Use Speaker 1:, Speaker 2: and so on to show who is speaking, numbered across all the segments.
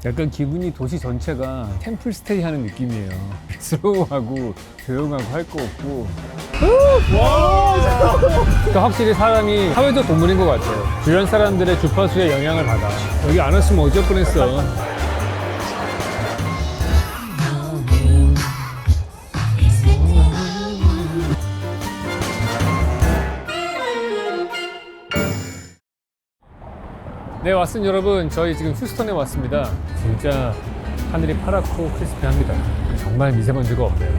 Speaker 1: 약간 기분이 도시 전체가 템플 스테이 하는 느낌이에요. 스로우하고 조용하고 할 거 없고. 그러니까 확실히 사람이 사회적 동물인 것 같아요. 주변 사람들의 주파수에 영향을 받아. 여기 안 왔으면 어쩔 뻔했어. 네, 왓슨 여러분, 저희 지금 휴스턴에 왔습니다. 진짜 하늘이 파랗고 크리스피합니다. 정말 미세먼지가 없네요.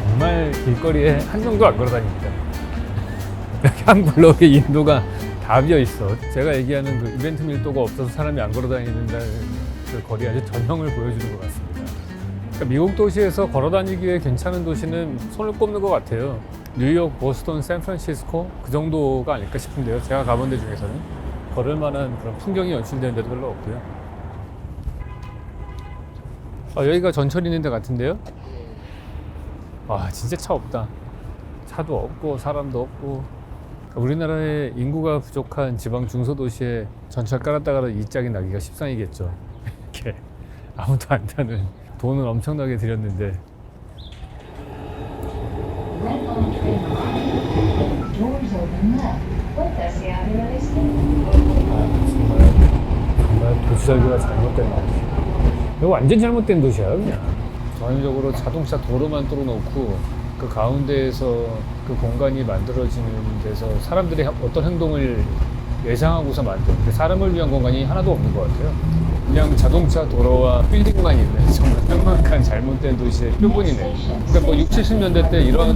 Speaker 1: 정말 길거리에 한 명도 안 걸어 다닙니다. 여기 한 블록에 인도가 다 비어 있어. 제가 얘기하는 그 이벤트 밀도가 없어서 사람이 안 걸어 다니는다는 그 거리 아주 전형을 보여주는 것 같습니다. 그러니까 미국 도시에서 걸어 다니기에 괜찮은 도시는 손을 꼽는 것 같아요. 뉴욕, 보스턴, 샌프란시스코 그 정도가 아닐까 싶은데요. 제가 가본 데 중에서는 걸을 만한 그런 풍경이 연출되는 데도 별로 없고요. 여기가 전철 있는 데 같은데요. 와, 진짜 차 없다. 차도 없고 사람도 없고. 우리나라의 인구가 부족한 지방 중소도시에 전철 깔았다가 이 짝이 나기가 십상이겠죠. 이렇게 아무도 안 타는, 돈을 엄청나게 들였는데. 정말 도시 설계가 잘못된 도시. 이거 완전 잘못된 도시야 그냥. 전형적으로 자동차 도로만 뚫어놓고 그 가운데에서 그 공간이 만들어지는 데서 사람들이 어떤 행동을 예상하고서 만든, 사람을 위한 공간이 하나도 없는 것 같아요. 그냥 자동차 도로와 빌딩만 있는 정말 낭만한 잘못된 도시의 표본이네. 그러니까 뭐 60, 70년대 때 이런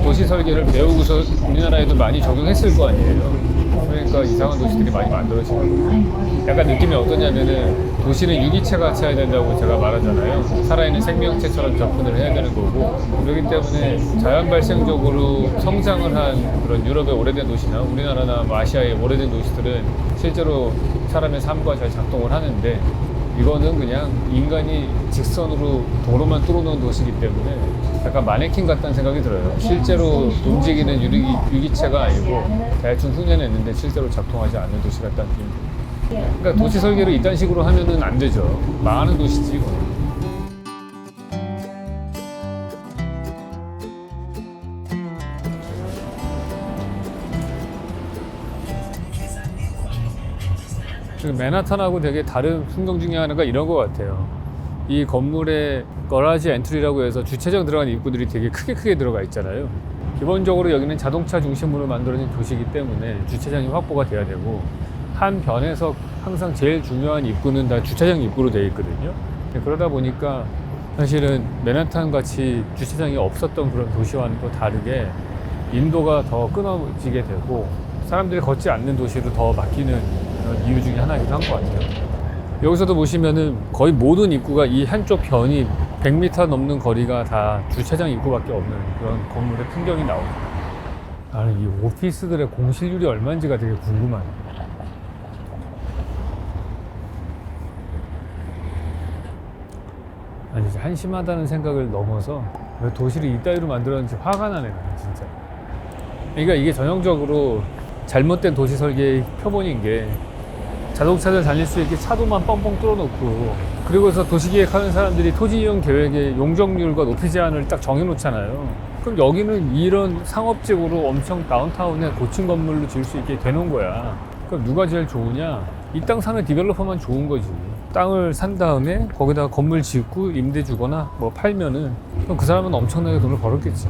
Speaker 1: 도시 설계를 배우고서 우리나라에도 많이 적용했을 거 아니에요. 그러니까 이상한 도시들이 많이 만들어지는 거예요. 약간 느낌이 어떠냐면은 도시는 유기체 같이 해야 된다고 제가 말하잖아요. 살아있는 생명체처럼 접근을 해야 되는 거고, 그렇기 때문에 자연 발생적으로 성장을 한 그런 유럽의 오래된 도시나 우리나라나 아시아의 오래된 도시들은 실제로 사람의 삶과 잘 작동을 하는데, 이거는 그냥 인간이 직선으로 도로만 뚫어놓은 도시이기 때문에 약간 마네킹 같다는 생각이 들어요. 실제로 움직이는 유기체가 아니고 대충 흉내냈는데 실제로 작동하지 않는 도시 같다는 느낌. 그러니까 도시 설계를 이딴 식으로 하면은 안 되죠. 망하는 도시지 이거는. 맨하탄하고 되게 다른 풍경 중에 하나가 이런 것 같아요. 이 건물에 거라지 엔트리라고 해서 주차장 들어가는 입구들이 되게 크게 들어가 있잖아요. 기본적으로 여기는 자동차 중심으로 만들어진 도시이기 때문에 주차장이 확보가 돼야 되고, 한 변에서 항상 제일 중요한 입구는 다 주차장 입구로 되어 있거든요. 그러다 보니까 사실은 맨하탄 같이 주차장이 없었던 그런 도시와는 또 다르게 인도가 더 끊어지게 되고 사람들이 걷지 않는 도시로 더 바뀌는 이유 중에 하나이기도 한 것 같아요. 여기서도 보시면은 거의 모든 입구가 이 한쪽 변이 100m 넘는 거리가 다 주차장 입구밖에 없는 그런 건물의 풍경이 나옵니다. 나는 이 오피스들의 공실률이 얼마인지가 되게 궁금하네. 아니, 이제 한심하다는 생각을 넘어서 왜 도시를 이따위로 만들었는지 화가 나네, 나는 진짜. 그러니까 이게 전형적으로 잘못된 도시 설계의 표본인 게, 자동차들 다닐 수 있게 차도만 뻥뻥 뚫어놓고, 그리고서 도시계획하는 사람들이 토지 이용 계획의 용적률과 높이 제한을 딱 정해놓잖아요. 그럼 여기는 이런 상업지구로 엄청 다운타운에 고층 건물로 지을 수 있게 되는 거야. 그럼 누가 제일 좋으냐? 이 땅 사는 디벨로퍼만 좋은 거지. 땅을 산 다음에 거기다가 건물 짓고 임대 주거나 뭐 팔면은, 그럼 그 사람은 엄청나게 돈을 벌었겠지.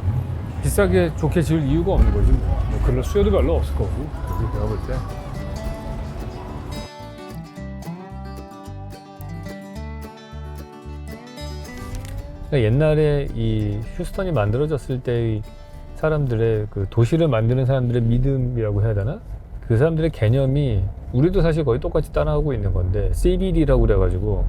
Speaker 1: 비싸게 좋게 지을 이유가 없는 거지. 뭐 그럴 수요도 별로 없을 거고, 내가 볼 때. 옛날에 이 휴스턴이 만들어졌을 때의 사람들의 그 도시를 만드는 사람들의 믿음이라고 해야 되나? 그 사람들의 개념이 우리도 사실 거의 똑같이 따라하고 있는 건데, CBD라고 그래가지고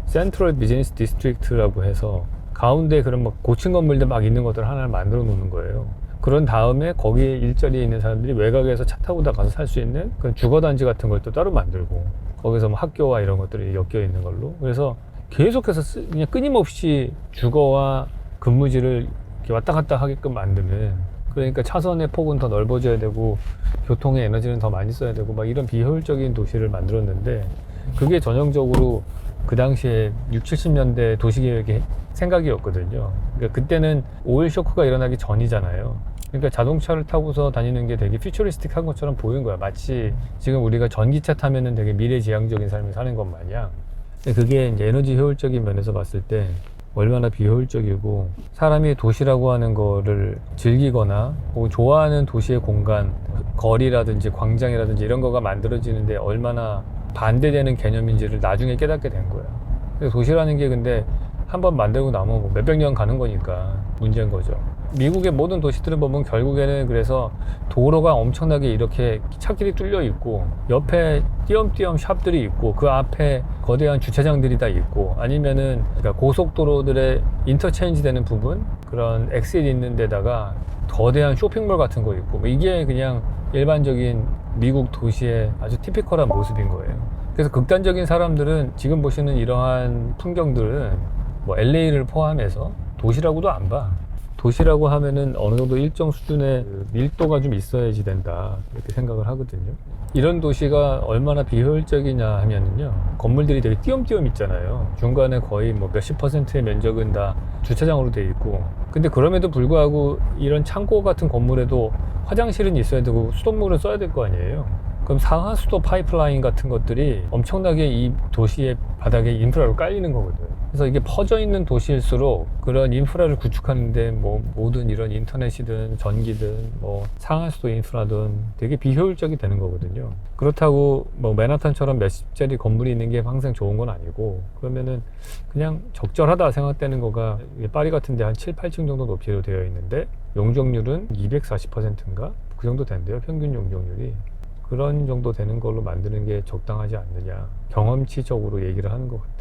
Speaker 1: Central Business District라고 해서 가운데 그런 막 고층 건물들 막 있는 것들 하나를 만들어 놓는 거예요. 그런 다음에 거기에 일자리에 있는 사람들이 외곽에서 차 타고 다 가서 살 수 있는 그런 주거단지 같은 걸 또 따로 만들고 거기서 뭐 학교와 이런 것들이 엮여 있는 걸로. 그래서 계속해서 그냥 끊임없이 주거와 근무지를 이렇게 왔다 갔다 하게끔 만드는, 그러니까 차선의 폭은 더 넓어져야 되고 교통의 에너지는 더 많이 써야 되고 막 이런 비효율적인 도시를 만들었는데, 그게 전형적으로 그 당시에 6, 70년대 도시계획의 생각이었거든요. 그러니까 그때는 오일 쇼크가 일어나기 전이잖아요. 그러니까 자동차를 타고서 다니는 게 되게 퓨처리스틱한 것처럼 보이는 거야. 마치 지금 우리가 전기차 타면은 되게 미래지향적인 삶을 사는 것 마냥. 근데 그게 이제 에너지 효율적인 면에서 봤을 때 얼마나 비효율적이고, 사람이 도시라고 하는 거를 즐기거나 혹은 좋아하는 도시의 공간, 거리라든지 광장이라든지 이런 거가 만들어지는데 얼마나 반대되는 개념인지를 나중에 깨닫게 된 거야. 도시라는 게 근데 한번 만들고 나면 뭐 몇백 년 가는 거니까 문제인 거죠. 미국의 모든 도시들을 보면 결국에는 그래서 도로가 엄청나게 이렇게 차길이 뚫려 있고 옆에 띄엄띄엄 샵들이 있고 그 앞에 거대한 주차장들이 다 있고, 아니면은 그러니까 고속도로들의 인터체인지 되는 부분, 그런 엑셀이 있는 데다가 거대한 쇼핑몰 같은 거 있고, 이게 그냥 일반적인 미국 도시의 아주 티피컬한 모습인 거예요. 그래서 극단적인 사람들은 지금 보시는 이러한 풍경들은 뭐 LA를 포함해서 도시라고도 안 봐. 도시라고 하면은 어느 정도 일정 수준의 밀도가 좀 있어야지 된다, 이렇게 생각을 하거든요. 이런 도시가 얼마나 비효율적이냐 하면은요, 건물들이 되게 띄엄띄엄 있잖아요. 중간에 거의 뭐 몇십 %의 면적은 다 주차장으로 돼 있고, 근데 그럼에도 불구하고 이런 창고 같은 건물에도 화장실은 있어야 되고 수돗물은 써야 될 거 아니에요. 그럼 상하수도 파이프라인 같은 것들이 엄청나게 이 도시의 바닥에 인프라로 깔리는 거거든요. 그래서 이게 퍼져 있는 도시일수록 그런 인프라를 구축하는데 뭐 모든 이런 인터넷이든 전기든 뭐 상하수도 인프라든 되게 비효율적이 되는 거거든요. 그렇다고 뭐 맨하탄처럼 몇십짜리 건물이 있는 게 항상 좋은 건 아니고, 그러면은 그냥 적절하다 생각되는 거가 파리 같은 데 한 7, 8층 정도 높이로 되어 있는데 용적률은 240%인가? 그 정도 된대요, 평균 용적률이. 그런 정도 되는 걸로 만드는 게 적당하지 않느냐, 경험치적으로 얘기를 하는 것 같아요.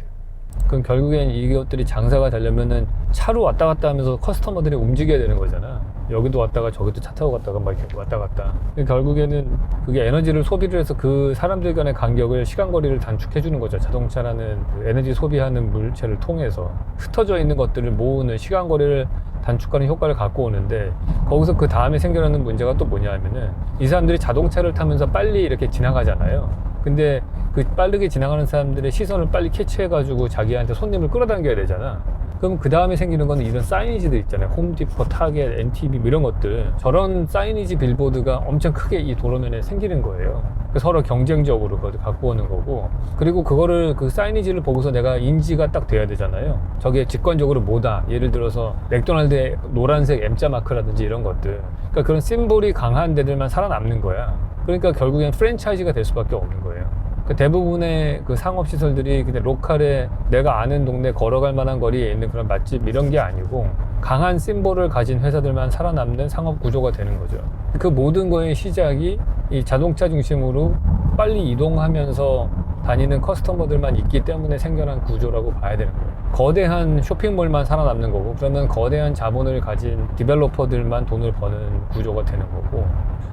Speaker 1: 그럼 결국엔 이것들이 장사가 되려면은 차로 왔다 갔다 하면서 커스터머들이 움직여야 되는 거잖아. 여기도 왔다가 저기도 차 타고 갔다가 막 이렇게 왔다 갔다. 결국에는 그게 에너지를 소비를 해서 그 사람들 간의 간격을, 시간거리를 단축해 주는 거죠. 자동차라는 그 에너지 소비하는 물체를 통해서 흩어져 있는 것들을 모으는 시간거리를 단축하는 효과를 갖고 오는데, 거기서 그 다음에 생겨나는 문제가 또 뭐냐 하면은 이 사람들이 자동차를 타면서 빨리 이렇게 지나가잖아요. 근데 그 빠르게 지나가는 사람들의 시선을 빨리 캐치해가지고 자기한테 손님을 끌어당겨야 되잖아. 그럼 그 다음에 생기는 거는 이런 사이니지들 있잖아요. 홈디포, 타겟, MTV 이런 것들. 저런 사이니지 빌보드가 엄청 크게 이 도로면에 생기는 거예요. 서로 경쟁적으로 그걸 갖고 오는 거고, 그리고 그거를 그 사이니지를 보고서 내가 인지가 딱 돼야 되잖아요. 저게 직관적으로 뭐다. 예를 들어서 맥도날드의 노란색 M자 마크라든지 이런 것들. 그러니까 그런 심볼이 강한 데들만 살아남는 거야. 그러니까 결국엔 프랜차이즈가 될 수밖에 없는 거예요. 대부분의 그 상업시설들이 그냥 로컬에 내가 아는 동네 걸어갈 만한 거리에 있는 그런 맛집 이런 게 아니고, 강한 심볼을 가진 회사들만 살아남는 상업 구조가 되는 거죠. 그 모든 거의 시작이 이 자동차 중심으로 빨리 이동하면서 다니는 커스터머들만 있기 때문에 생겨난 구조라고 봐야 되는 거예요. 거대한 쇼핑몰만 살아남는 거고, 그러면 거대한 자본을 가진 디벨로퍼들만 돈을 버는 구조가 되는 거고,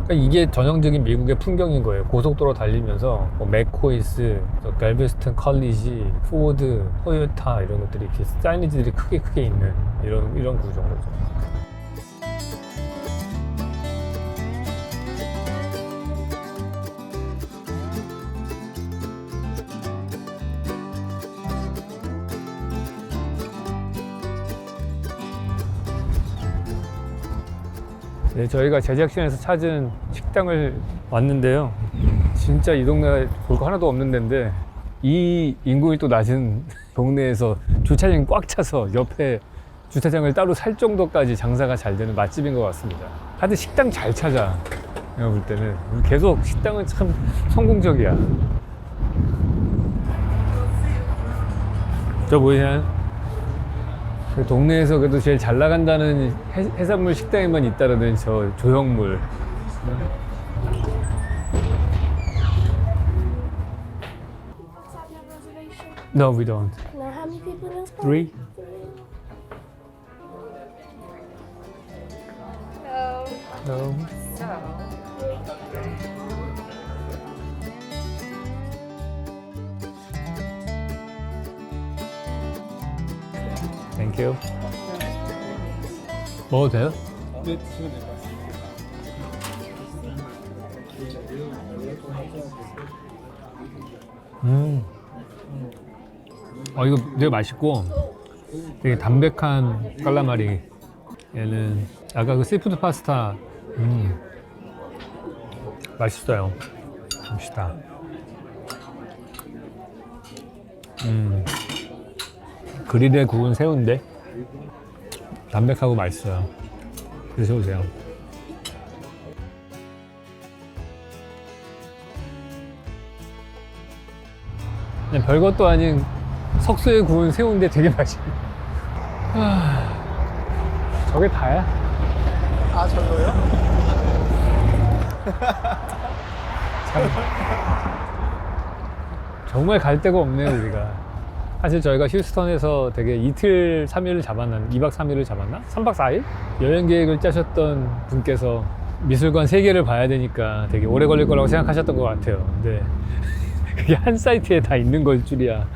Speaker 1: 그러니까 이게 전형적인 미국의 풍경인 거예요. 고속도로 달리면서 뭐 맥코이스, 갤베스턴 컬리지, 포드, 토요타 이런 것들이 이렇게 사이니지들이 크게 있는 이런 구조인 거죠. 네, 저희가 제작진에서 찾은 식당을 왔는데요. 진짜 이 동네에 볼 거 하나도 없는 데인데, 이 인구밀도 낮은 동네에서 주차장이 꽉 차서 옆에 주차장을 따로 살 정도까지 장사가 잘 되는 맛집인 것 같습니다. 하여튼 식당 잘 찾아. 내가 볼 때는 계속 식당은 참 성공적이야. 저 보이냐? 그 동네에서 그래도 제일 잘 나간다는 해산물 식당에만 있다라는 저 조형물. No, we don't.
Speaker 2: Now, how many people in this party?
Speaker 1: 3? Hello. Thank you. 먹어도 돼요?
Speaker 2: 네, 드시면 될 것 같습니다.
Speaker 1: 이거 되게 맛있고 되게 담백한 깔라마리. 얘는 아까 그 시푸드 파스타 맛있어요. 맛있다. 그릴에 구운 새우인데 담백하고 맛있어요. 드셔보세요. 그냥 별것도 아닌 석쇠에 구운 새우인데 되게 맛있네. 저게 다야?
Speaker 2: 아, 저거요?
Speaker 1: 정말 갈 데가 없네요, 우리가. 사실 저희가 휴스턴에서 되게 이틀, 3일을 잡았나? 2박 3일을 잡았나? 3박 4일? 여행 계획을 짜셨던 분께서 미술관 3개를 봐야 되니까 되게 오래 걸릴 거라고 생각하셨던 것 같아요. 근데 그게 한 사이트에 다 있는 걸 줄이야.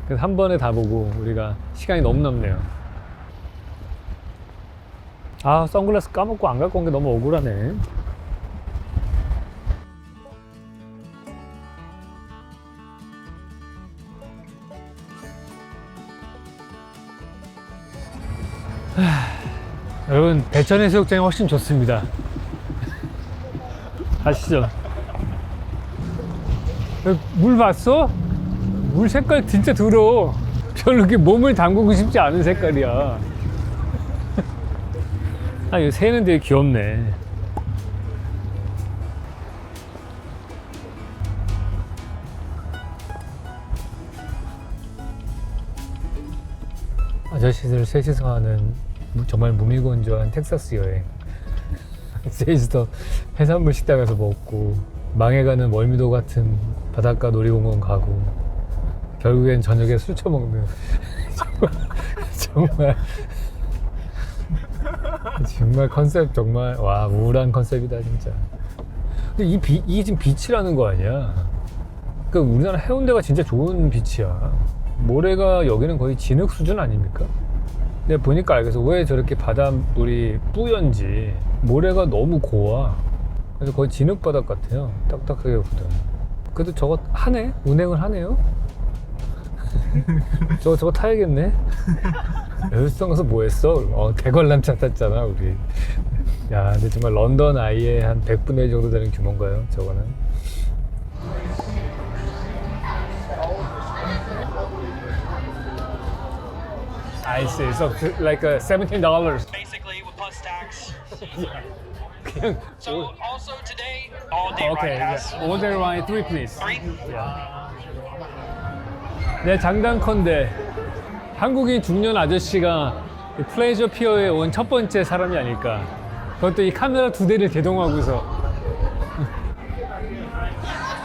Speaker 1: 그래서 한 번에 다 보고 우리가 시간이 너무 남네요. 아, 선글라스 까먹고 안 갖고 온 게 너무 억울하네. 여러분, 대천 해수욕장이 훨씬 좋습니다. 아시죠? 물 봤어? 물 색깔 진짜 더러워. 별로 이렇게 몸을 담그고 싶지 않은 색깔이야. 아, 이 새는 되게 귀엽네. 아저씨들 셋이서 하는 정말 무미건조한 텍사스 여행. 셋이서 해산물 식당에서 먹고 망해가는 월미도 같은 바닷가 놀이공원 가고 결국엔 저녁에 술 처먹는 정말 컨셉 정말 와 우울한 컨셉이다 진짜. 근데 이게 지금 비치라는 거 아니야? 그러니까 우리나라 해운대가 진짜 좋은 비치야. 모래가 여기는 거의 진흙 수준 아닙니까? 내가 보니까 알겠어. 왜 저렇게 바닷물이 뿌연지. 모래가 너무 고와. 그래서 거의 진흙 바닥 같아요. 딱딱하게 보다. 그래도 저거 하네? 운행을 하네요? 저거 타야겠네? 여수성 가서 뭐 했어? 대관람차 탔잖아, 우리. 야, 근데 정말 런던 아이의 한 100분의 1 정도 되는 규모인가요? 저거는. I see. So like $17.
Speaker 3: Basically, with plus tax.
Speaker 1: 그냥
Speaker 3: So also today, all day
Speaker 1: Okay,
Speaker 3: ride pass.
Speaker 1: yeah. Order my 3 please.
Speaker 3: 3?
Speaker 1: 내 장단컨대 한국인 중년 아저씨가 이 플레이저 피어에 온 첫 번째 사람이 아닐까. 그것도 이 카메라 2대를 대동하고서.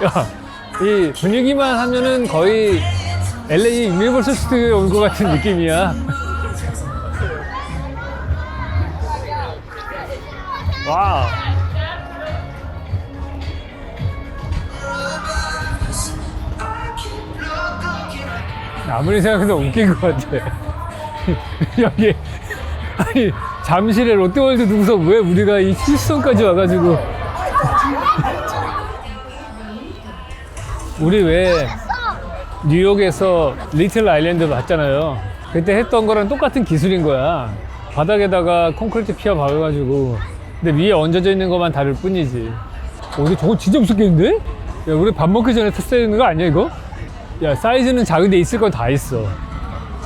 Speaker 1: 야, 이 분위기만 하면은 거의 LA 유니버설 스튜디오에 온 것 같은 느낌이야. 와우. 아무리 생각해도 웃긴 것 같아. 여기 아니 잠실에 롯데월드 두고서 왜 우리가 이 휴스턴까지 와가지고 우리 왜 뉴욕에서 리틀 아일랜드 봤잖아요. 그때 했던 거랑 똑같은 기술인 거야. 바닥에다가 콘크리트 피어 박아가지고 근데 위에 얹어져 있는 것만 다를 뿐이지. 근데 저거 진짜 무섭겠는데? 야, 우리 밥 먹기 전에 탔어야 되는 거 아니야 이거? 야, 사이즈는 작은데 있을 건 다 있어.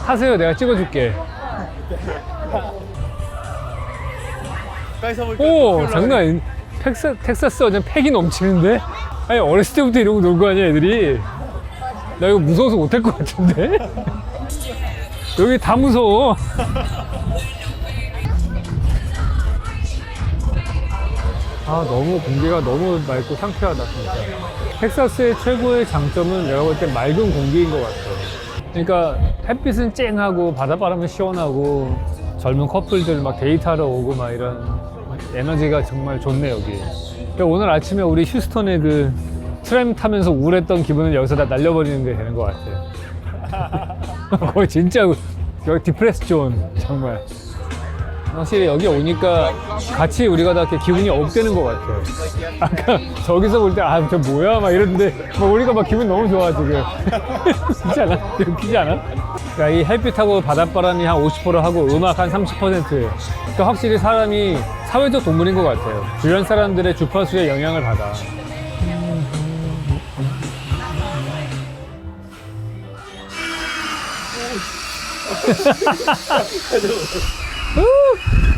Speaker 1: 타세요. 내가 찍어줄게. 오, 장난 아닌. 텍사스 완전 팩이 넘치는데? 아니, 어렸을 때부터 이러고 놀 거 아니야, 애들이? 나 이거 무서워서 못 탈 것 같은데? 여기 다 무서워. 아, 너무 공기가 너무 맑고 상쾌하다, 진짜. 텍사스의 최고의 장점은 내가 볼 때 맑은 공기인 것 같아. 그러니까 햇빛은 쨍하고 바닷바람은 시원하고 젊은 커플들 막 데이트하러 오고 막 이런 에너지가 정말 좋네 여기. 그러니까 오늘 아침에 우리 휴스턴에 그 트램 타면서 우울했던 기분을 여기서 다 날려버리는 게 되는 것 같아. 거의 진짜 여기 디프레스 존 정말. 확실히 여기 오니까 같이 우리가 다 이렇게 기분이 업되는 것 같아. 아까 저기서 볼 때 아 저 뭐야 막 이랬는데 막 우리가 막 기분 너무 좋아 지금. 웃기지 않아? 웃기지 않아? 그러니까 이 햇빛하고 바닷바람이 한 50% 하고 음악 한 30%. 그러니까 확실히 사람이 사회적 동물인 것 같아요. 주변 사람들의 주파수에 영향을 받아.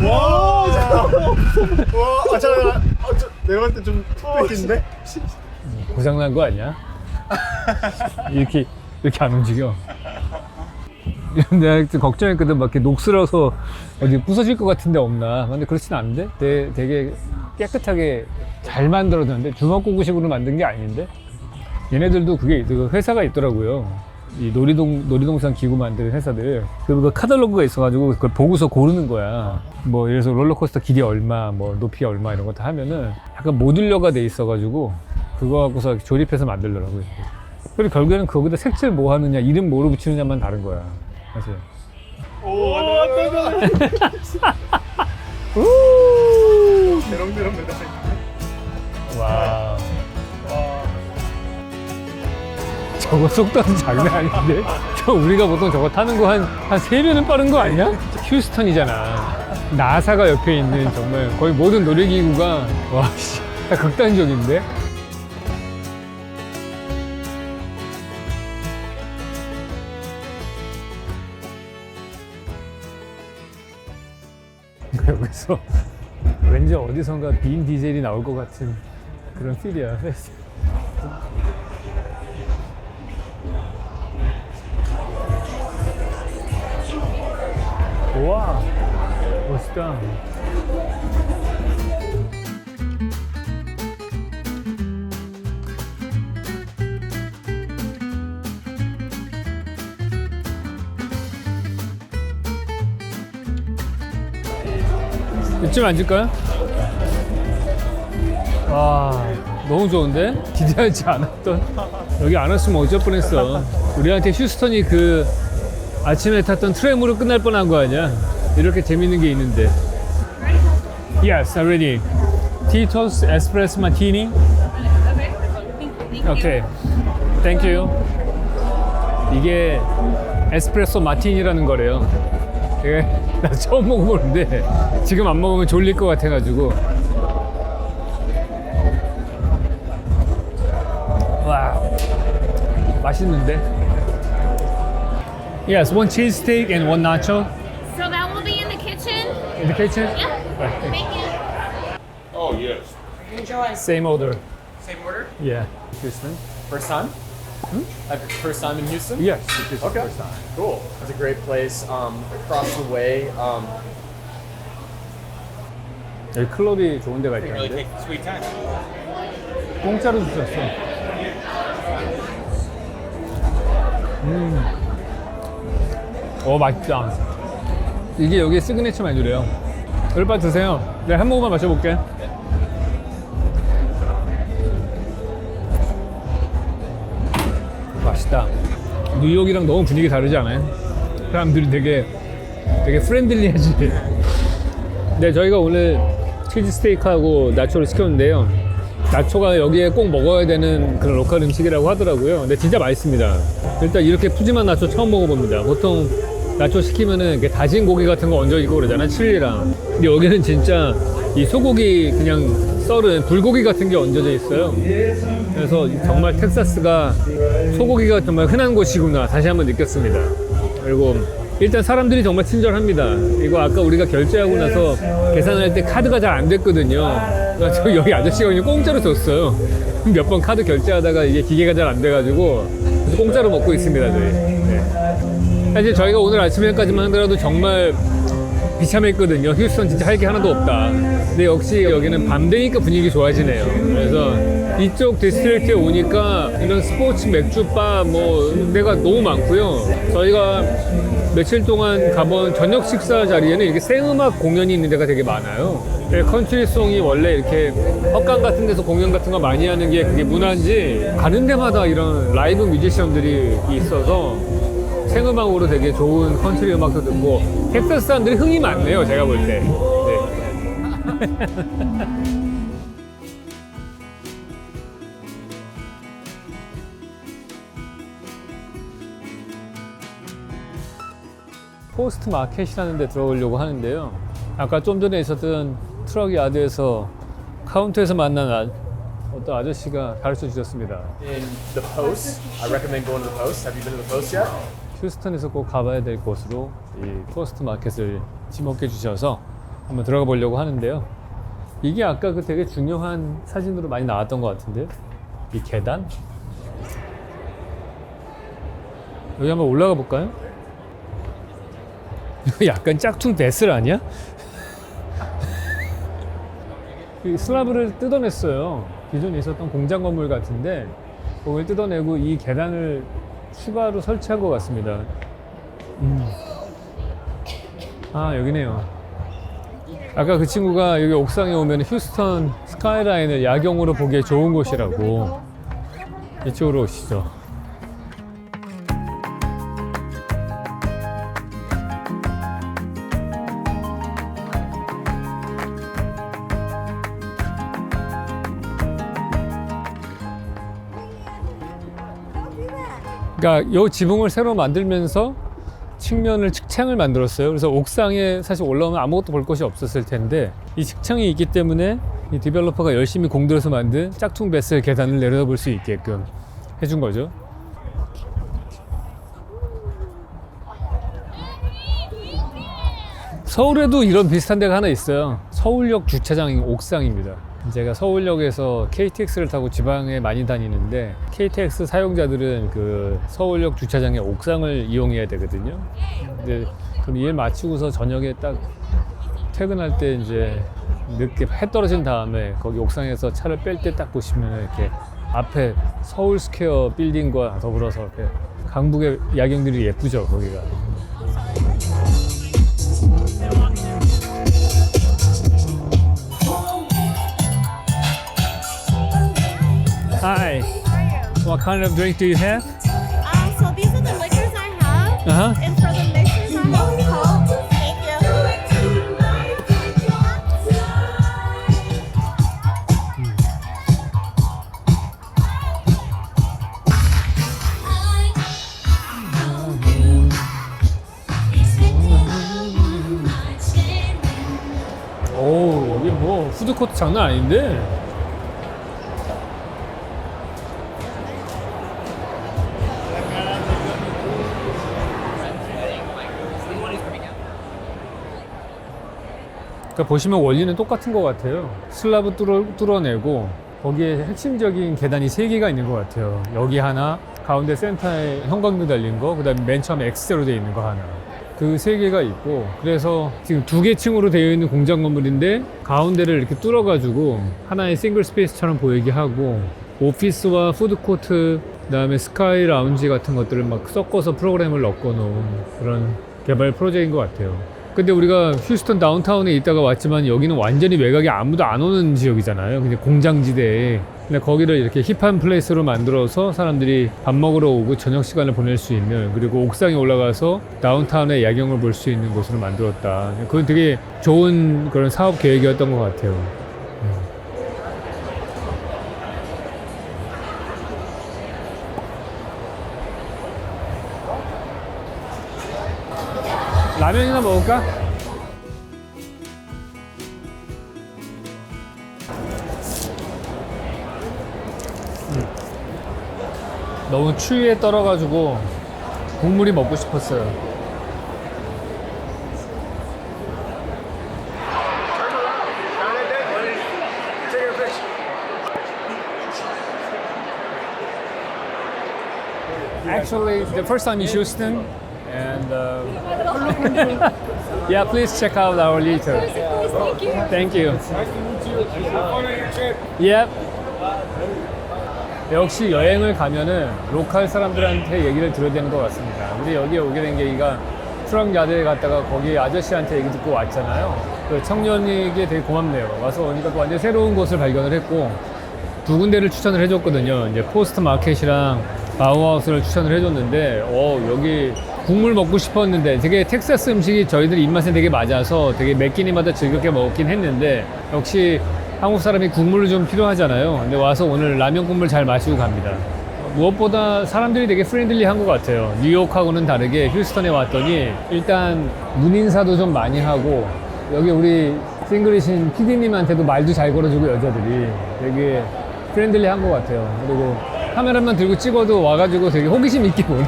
Speaker 2: 와, 잠깐만. 와, 아, 잠깐만. 내가 봤을 때 좀 뚝배기인데?
Speaker 1: 고장난 거 아니야? 이렇게 안 움직여. 내가 좀 걱정했거든. 막 이렇게 녹슬어서 어디 부서질 것 같은데 없나. 근데 그렇진 않은데? 되게 깨끗하게 잘 만들어졌는데 주먹구구식으로 만든 게 아닌데? 얘네들도 그게 그 회사가 있더라고요. 이 놀이동산 기구 만드는 회사들. 그 카탈로그가 있어가지고 그걸 보고서 고르는 거야. 뭐 예를 들어서 롤러코스터 길이 얼마, 뭐 높이 얼마 이런 거 다 하면은 약간 모듈러가 돼 있어가지고 그거 갖고서 조립해서 만들더라고요. 그리고 결국에는 거기다 색칠 뭐 하느냐, 이름 뭐로 붙이느냐만 다른 거야. 사실.
Speaker 2: 오, 안돼. 대롱대롱 매달.
Speaker 1: 와. 저거 속도는 장난 아닌데? 저 우리가 보통 저거 타는 거 한 3배는 빠른 거 아니야? 휴스턴이잖아. 나사가 옆에 있는 정말 거의 모든 놀이기구가 와, 씨, 다 극단적인데? 여기서 왠지 어디선가 빈 디젤이 나올 것 같은 그런 필이야. 우와, 멋있다. 이쯤 앉을까요? 와, 너무 좋은데? 기대하지 않았던. 여기 안 왔으면 어쩔 뻔했어. 우리한테 휴스턴이 그 아침에 탔던 트램으로 끝날 뻔한 거 아니야? 이렇게 재밌는 게 있는데. Yes, already. Tito's Espresso Martini. Okay. Thank you. 이게 에스프레소 마티니라는 거래요. 이게 나 처음 먹어보는데 지금 안 먹으면 졸릴 것 같아가지고. 와, 맛있는데? Yes, one cheesesteak and one nacho.
Speaker 4: So that will be in the kitchen?
Speaker 1: In the kitchen?
Speaker 4: Yeah.
Speaker 1: Right, thanks.
Speaker 4: Thank you.
Speaker 3: Oh, yes.
Speaker 4: Enjoy.
Speaker 1: Same order.
Speaker 5: Same order?
Speaker 1: Yeah. Houston?
Speaker 5: First time? First time in Houston?
Speaker 1: Yes. This is
Speaker 5: Okay.
Speaker 1: first time.
Speaker 5: Cool. It's a great place. Across the way.
Speaker 1: 여기 클럽이 좋은 데가
Speaker 3: Really
Speaker 1: 있다는데
Speaker 3: take sweet time.
Speaker 1: 공짜로 주셨어. 맛있다. 이게 여기 시그니처 메뉴래요. 얼빠 드세요. 내가 한 모금만 마셔볼게. 맛있다. 뉴욕이랑 너무 분위기 다르지 않아요? 사람들이 되게 프렌들리하지. 네, 저희가 오늘 치즈 스테이크하고 나초를 시켰는데요. 나초가 여기에 꼭 먹어야 되는 그런 로컬 음식이라고 하더라고요. 근데 진짜 맛있습니다. 일단 이렇게 푸짐한 나초 처음 먹어봅니다. 보통 나초 시키면은 이렇게 다진 고기 같은 거 얹어 있고 그러잖아요. 칠리랑. 근데 여기는 진짜 이 소고기 그냥 썰은 불고기 같은 게 얹어져 있어요. 그래서 정말 텍사스가 소고기가 정말 흔한 곳이구나 다시 한번 느꼈습니다. 그리고 일단 사람들이 정말 친절합니다. 이거 아까 우리가 결제하고 나서 계산할 때 카드가 잘 안 됐거든요. 그래서 여기 아저씨가 그냥 공짜로 줬어요. 몇 번 카드 결제하다가 이게 기계가 잘 안 돼가지고 그래서 공짜로 먹고 있습니다, 저희. 네. 사실 저희가 오늘 아침에까지만 하더라도 정말 비참했거든요. 휴스턴 진짜 할 게 하나도 없다. 근데 역시 여기는 밤 되니까 분위기 좋아지네요. 그래서 이쪽 디스트릭트에 오니까 이런 스포츠 맥주바 뭐 데가 너무 많고요. 저희가 며칠 동안 가본 저녁 식사 자리에는 이렇게 생음악 공연이 있는 데가 되게 많아요. 컨트리송이 원래 이렇게 헛강 같은 데서 공연 같은 거 많이 하는 게 그게 문화인지 가는 데마다 이런 라이브 뮤지션들이 있어서 생음악으로 되게 좋은 컨트리 음악도 듣고 텍사스 사람들이 흥이 많네요. 제가 볼 때. 네. 포스트 마켓이라는 데 들어오려고 하는데요. 아까 좀 전에 있었던 트럭 야드에서 카운터에서 만난 어떤 아저씨가 가르쳐 주셨습니다.
Speaker 5: In the Post, I recommend going to the Post. Have you been to the Post yet?
Speaker 1: 휴스턴에서 꼭 가봐야 될 곳으로 이 포스트 마켓을 지목해 주셔서 한번 들어가 보려고 하는데요. 이게 아까 그 되게 중요한 사진으로 많이 나왔던 것 같은데요. 이 계단? 여기 한번 올라가 볼까요? 이거 약간 짝퉁 베슬 아니야? 이 슬라브를 뜯어냈어요. 기존에 있었던 공장 건물 같은데 그걸 뜯어내고 이 계단을 추가로 설치한 것 같습니다. 아, 여기네요. 아까 그 친구가 여기 옥상에 오면 휴스턴 스카이라인을 야경으로 보기에 좋은 곳이라고. 이쪽으로 오시죠. 그러니까 이 지붕을 새로 만들면서 측면을 측창을 만들었어요. 그래서 옥상에 사실 올라오면 아무것도 볼 것이 없었을 텐데 이 측창이 있기 때문에 이 디벨로퍼가 열심히 공들여서 만든 짝퉁 베슬 계단을 내려다볼 수 있게끔 해준 거죠. 서울에도 이런 비슷한 데가 하나 있어요. 서울역 주차장 옥상입니다. 제가 서울역에서 KTX를 타고 지방에 많이 다니는데 KTX 사용자들은 그 서울역 주차장의 옥상을 이용해야 되거든요. 근데 그럼 일 마치고서 저녁에 딱 퇴근할 때 이제 늦게 해 떨어진 다음에 거기 옥상에서 차를 뺄 때 딱 보시면 이렇게 앞에 서울 스퀘어 빌딩과 더불어서 이렇게 강북의 야경들이 예쁘죠, 거기가. Hi. What kind of drink do you have?
Speaker 6: So these are the liquors I have.
Speaker 1: Uh-huh.
Speaker 6: And for the mixers, I have Coke. Thank
Speaker 1: 오, 이게 뭐 푸드코트 장난 아닌데? 그러니까 보시면 원리는 똑같은 것 같아요. 슬라브 뚫어내고 거기에 핵심적인 계단이 3개가 있는 것 같아요. 여기 하나, 가운데 센터에 형광등 달린 거, 그 다음에 맨 처음에 X자로 되어 있는 거 하나. 그 3개가 있고, 그래서 지금 2개 층으로 되어 있는 공장 건물인데 가운데를 이렇게 뚫어가지고 하나의 싱글 스페이스처럼 보이게 하고, 오피스와 푸드코트, 그 다음에 스카이 라운지 같은 것들을 막 섞어서 프로그램을 넣고 놓은 그런 개발 프로젝트인 것 같아요. 근데 우리가 휴스턴 다운타운에 있다가 왔지만 여기는 완전히 외곽에 아무도 안 오는 지역이잖아요. 그냥 공장지대에. 근데 거기를 이렇게 힙한 플레이스로 만들어서 사람들이 밥 먹으러 오고 저녁 시간을 보낼 수 있는, 그리고 옥상에 올라가서 다운타운의 야경을 볼 수 있는 곳으로 만들었다. 그건 되게 좋은 그런 사업 계획이었던 것 같아요. 라면이나 먹을까? 너무 추위에 떨어가지고 국물이 먹고 싶었어요. Actually, the first time in Houston, And yeah, please check out our litter. Thank you. Yep. 역시 여행을 가면은 로컬 사람들한테 얘기를 들어야 되는 것 같습니다. 우리 여기에 오게 된 계기가 트럭 야드에 갔다가 거기 아저씨한테 얘기 듣고 왔잖아요. 그 청년에게 되게 고맙네요. 와서 오니까 또 완전 새로운 곳을 발견을 했고 두 군데를 추천을 해줬거든요. 이제 포스트 마켓이랑 바우하우스를 추천을 해줬는데 여기 국물 먹고 싶었는데 되게 텍사스 음식이 저희들 입맛에 되게 맞아서 되게 몇 끼니마다 즐겁게 먹긴 했는데 역시 한국 사람이 국물이 좀 필요하잖아요. 근데 와서 오늘 라면 국물 잘 마시고 갑니다. 무엇보다 사람들이 되게 프렌들리한 것 같아요. 뉴욕하고는 다르게 휴스턴에 왔더니 일단 문인사도 좀 많이 하고 여기 우리 싱글이신 PD님한테도 말도 잘 걸어주고 여자들이 되게 프렌들리한 것 같아요. 그리고 카메라만 들고 찍어도 와가지고 되게 호기심 있게 보는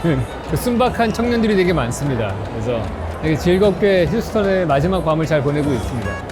Speaker 1: 그 순박한 청년들이 되게 많습니다. 그래서 되게 즐겁게 휴스턴의 마지막 밤을 잘 보내고 있습니다.